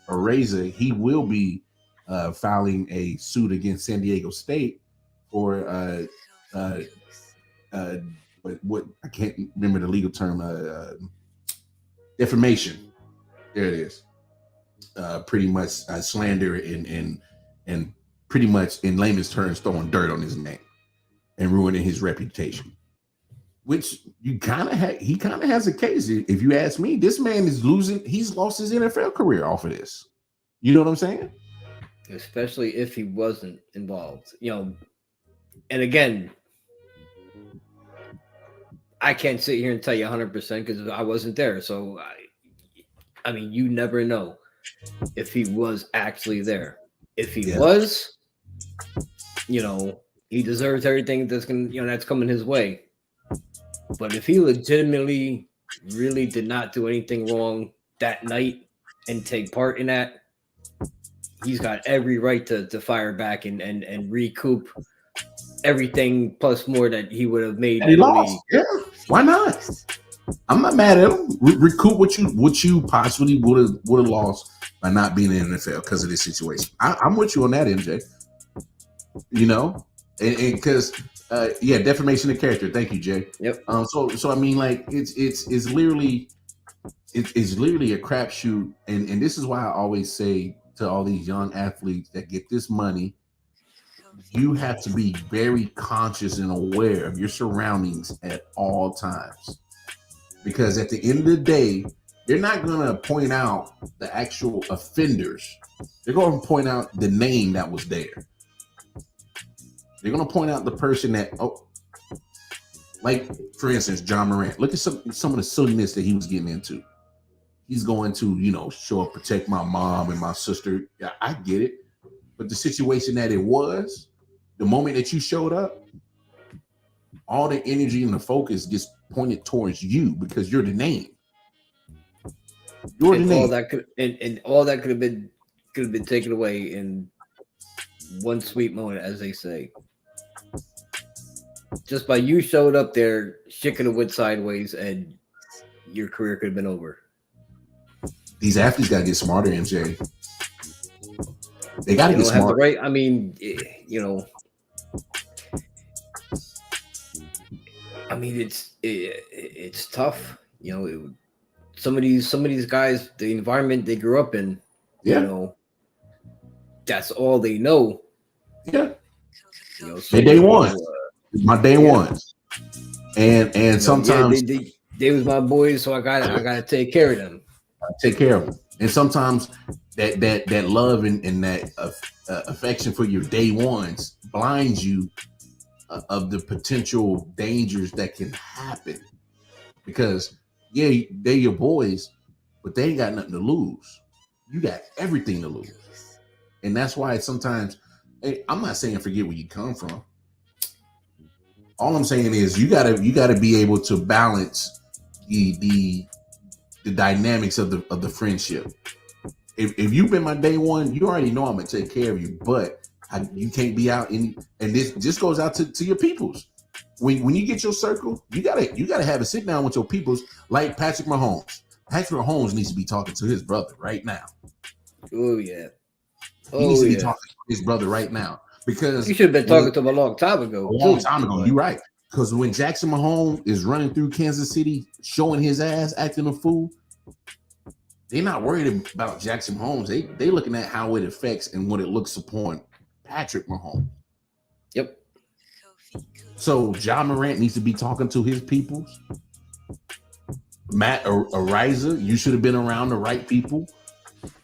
Araiza, he will be filing a suit against San Diego State for what I can't remember the legal term, defamation. There it is. Pretty much slander and pretty much in layman's terms throwing dirt on his name and ruining his reputation. Which he kind of has a case. If you ask me, this man is losing. He's lost his NFL career off of this. You know what I'm saying? Especially if he wasn't involved, and again, I can't sit here and tell you 100% because I wasn't there. So, I mean, you never know if he was actually there. If he was, he deserves everything that's coming his way. But if he legitimately really did not do anything wrong that night and take part in that, he's got every right to fire back and recoup everything plus more that he would have made. And he lost. Yeah, why not? I'm not mad at him. Recoup what you possibly would have lost by not being in the NFL because of this situation. I'm with you on that, MJ. And because defamation of character. Thank you, Jay. Yep. So I mean, like it's literally a crapshoot, and this is why I always say to all these young athletes that get this money, you have to be very conscious and aware of your surroundings at all times. Because at the end of the day, they're not going to point out the actual offenders. They're going to point out the name that was there. They're going to point out the person that, like, for instance, John Morant. Look at some of the silliness that he was getting into. He's going to, show up, protect my mom and my sister. Yeah, I get it. But the situation that it was, the moment that you showed up, all the energy and the focus gets pointed towards you because you're the name. You're the name. All that could have been taken away in one sweet moment, as they say. Just by you showed up there, shit could have went sideways and your career could have been over. These athletes got to get smarter, MJ. They got to get smarter. Right? I mean, it's tough. Some of these guys, the environment they grew up in, that's all they know. Yeah. They day one. My day ones. And sometimes they was my boys, so I gotta take care of them. Take care of them. And sometimes that love and that affection for your day ones blinds you of the potential dangers that can happen. Because they're your boys, but they ain't got nothing to lose. You got everything to lose. And that's why sometimes, I'm not saying forget where you come from. All I'm saying is you gotta be able to balance the dynamics of the friendship. If you've been my day one, you already know I'm gonna take care of you, but you can't be out and this just goes out to your peoples. When you get your circle, you gotta have a sit down with your peoples like Patrick Mahomes. Patrick Mahomes needs to be talking to his brother right now. Oh yeah. He needs to be talking to his brother right now. Because you should have been talking to him a long time ago. You're right. Because when Jackson Mahomes is running through Kansas City, showing his ass, acting a fool, they're not worried about Jackson Mahomes. They looking at how it affects and what it looks upon Patrick Mahomes. Yep. So John Morant needs to be talking to his peoples. Matt Araiza, you should have been around the right people.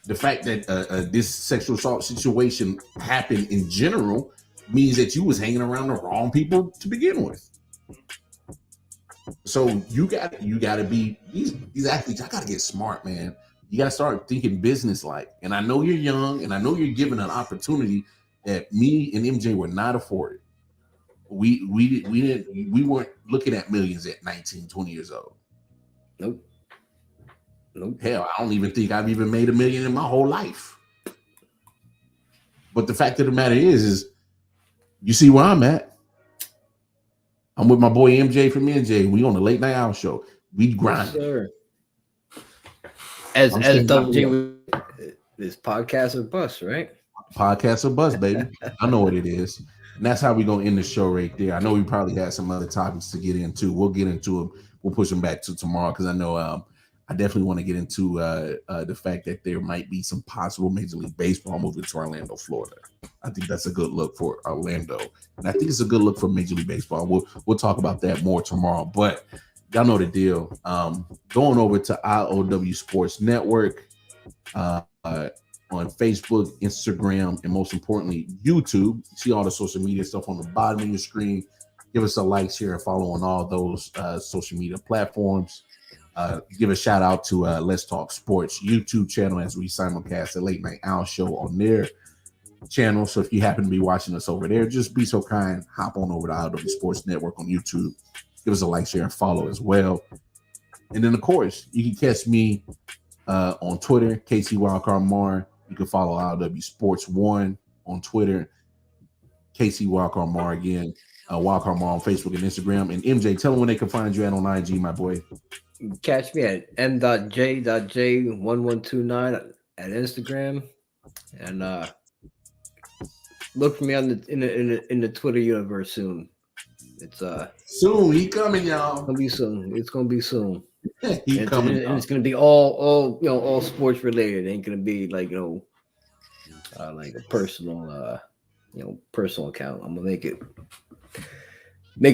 The fact that this sexual assault situation happened in general means that you was hanging around the wrong people to begin with. So you got to be these athletes. I got to get smart, man. You got to start thinking business like. And I know you're young, and I know you're given an opportunity that me and MJ were not afforded. we weren't looking at millions at 19, 20 years old. Nope. Hell, I don't even think I've even made $1 million in my whole life. But the fact of the matter is you see where I'm at. I'm with my boy MJ from NJ. We on the Late Night Owl Show. We grind. Yes, as Double G, this podcast or bust, right? Podcast or bust, baby. I know what it is. And that's how we gonna end the show right there. I know we probably had some other topics to get into. We'll get into them. We'll push them back to tomorrow because I know I definitely want to get into the fact that there might be some possible Major League Baseball moving to Orlando, Florida. I think that's a good look for Orlando, and I think it's a good look for Major League Baseball. We'll talk about that more tomorrow. But y'all know the deal. Going over to I.O.W. Sports Network on Facebook, Instagram, and most importantly, YouTube. See all the social media stuff on the bottom of your screen. Give us a like, share, and follow on all those social media platforms. Give a shout out to Let's Talk Sports YouTube channel as we simulcast the Late Night Owl Show on their channel. So if you happen to be watching us over there, just be so kind, hop on over to I.O.W. Sports Network on YouTube. Give us a like, share, and follow as well. And then, of course, you can catch me on Twitter, KC Wildcard Mar. You can follow I.O.W. Sports 1 on Twitter, KC Wildcard Mar again, Wildcard Mar on Facebook and Instagram. And MJ, tell them when they can find you at on IG, my boy. Catch me at m.j.j1129 at Instagram, and look for me on in the Twitter universe soon. It's soon. He coming, y'all. It's gonna be soon. It's gonna be soon. He coming. And it's gonna be all sports related. It ain't gonna be like like a personal personal account. I'm gonna make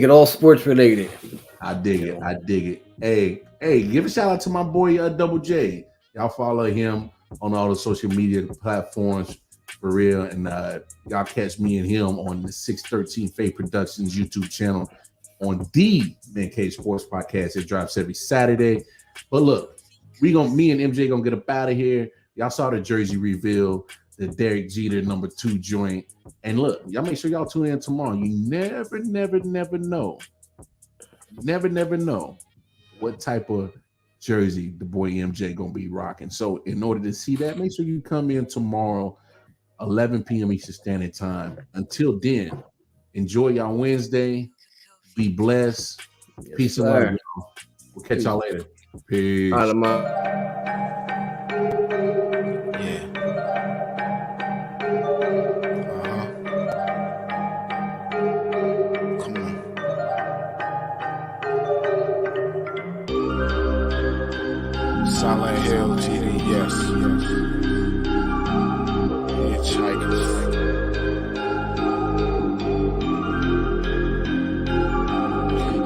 it all sports related. I dig it. I dig it. Hey, give a shout out to my boy Double J. Y'all follow him on all the social media platforms for real. And y'all catch me and him on the 613 Faith Productions YouTube channel on the Man Cave Sports Podcast. It drops every Saturday. But look, me and MJ gonna get up out of here. Y'all saw the jersey reveal, the Derek Jeter #2 joint. And look, y'all make sure y'all tune in tomorrow. You never know. Never know what type of jersey the boy MJ gonna be rocking. So in order to see that, make sure you come in tomorrow, 11 p.m. Eastern Standard Time. Until then, enjoy y'all Wednesday. Be blessed. Yes, Peace and love, y'all. We'll catch y'all later. Peace. Yeah. Come on. Silent Hill TD, yes. Hitchhikers.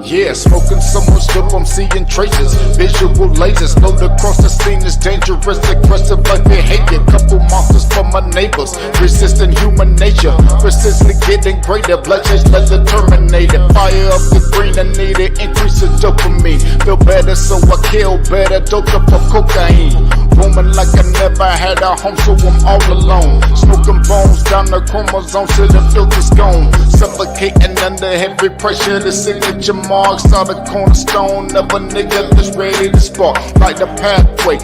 Yeah, smoking so much dope, I'm seeing traces. Visual lasers, know the cross the scene is dangerous. Aggressive like behavior, couple monsters from my neighbors. Resisting human nature, persistently getting greater. Bloodshed, let the terminator. Fire up the green, I need it, increase the dopamine. Feel better, so I kill better. Doped up of cocaine. Roaming like I never had a home, so I'm all alone. Smoking bones down the chromosome till the filter's gone. Suffocating under heavy pressure, the signature marks are the cornerstone of a nigga that's ready to spark. Like the pathway